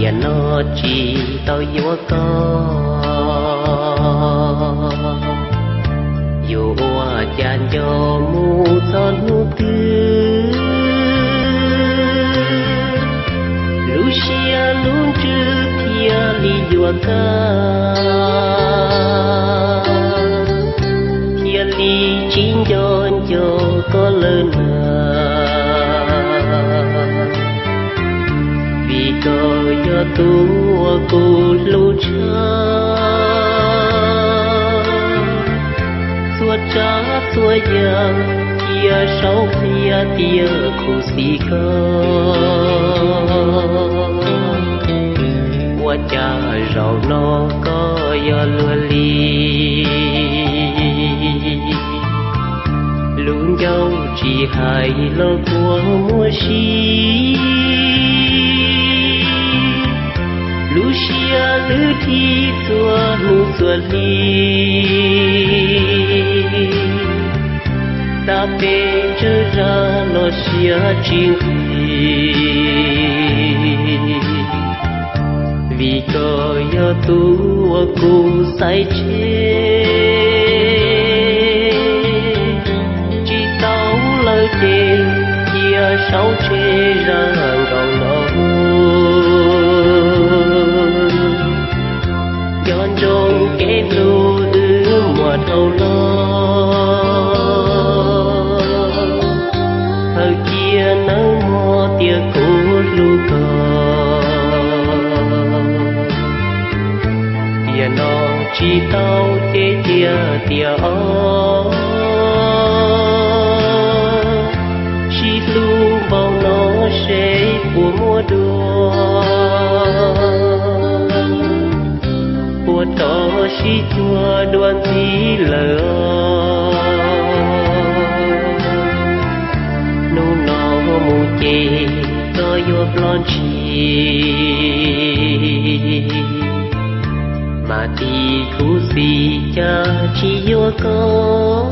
tiền nó chỉ tao yêu con dù chan cho mu son mu tư Lucia luôn trước kia li dùa ca kia li chín giòn cho có lớn vì có do tu cô lu cha suốt cha suốt giang kia sau kia tia khu si cơ qua cha rau nó có do lúa li luôn dâu chỉ hai lo của mùa xí Lucia lư thi xua nu xua li ta bê chơ ra lo xia chinh vì có do tu cô say chê chỉ tao lời chê kia sau chê ra gầu nó giòn trong cái lúa mùa thâu lo thời kia nắng mùa tia cố lu cờ tia nó chỉ tao thế tia tia chỉ lu bao nó sẽ của mùa đua đó chỉ chua đoan tí lỡ nô nó mù chê có vô plon chi mà tí khu si cha chỉ vô có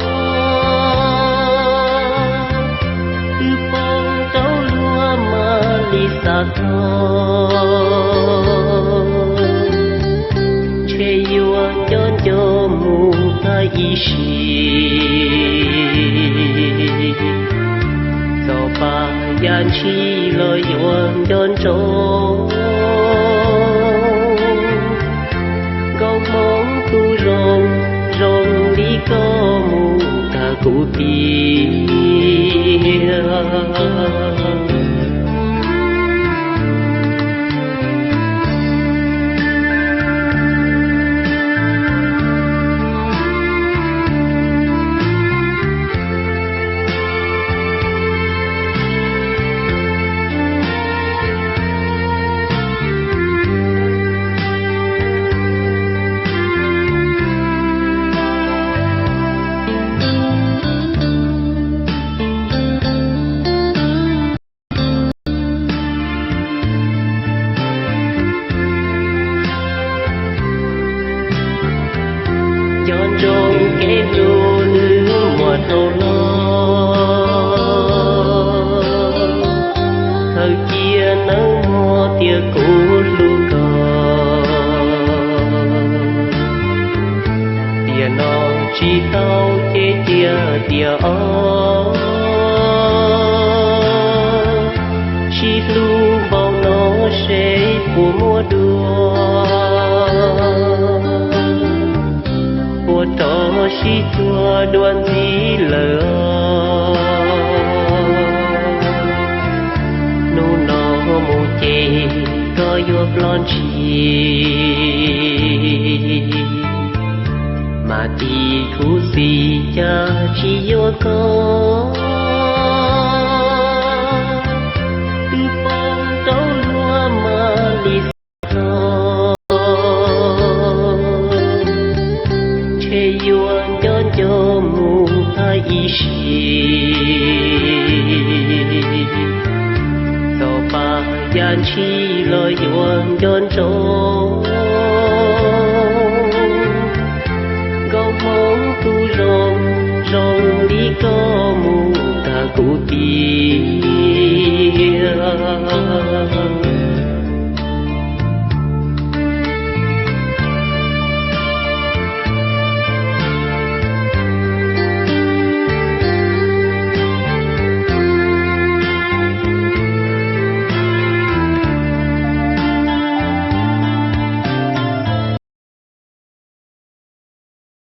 từ phong trâu lúa mà đi xa cho mù ta y shi do ba yan chi lo yon don cho gom mong tu rong rong đi có mù ta cụ ti trong cái lúa mùa thâu lo thời kia nắng mùa tia cố lu cờ tia nó chỉ tao thế tia tia chỉ lu bao nó sẽ của mùa đua đó chỉ chua đoan tí lỡ nô nó mù chê có vô plon chi mà tí khu si cha chỉ vô có từ phong trâu lúa mà đi cho mù ta y shi do ba yan chi lo yon yon cho gom mong tu rong rong đi có mù ta cụ ti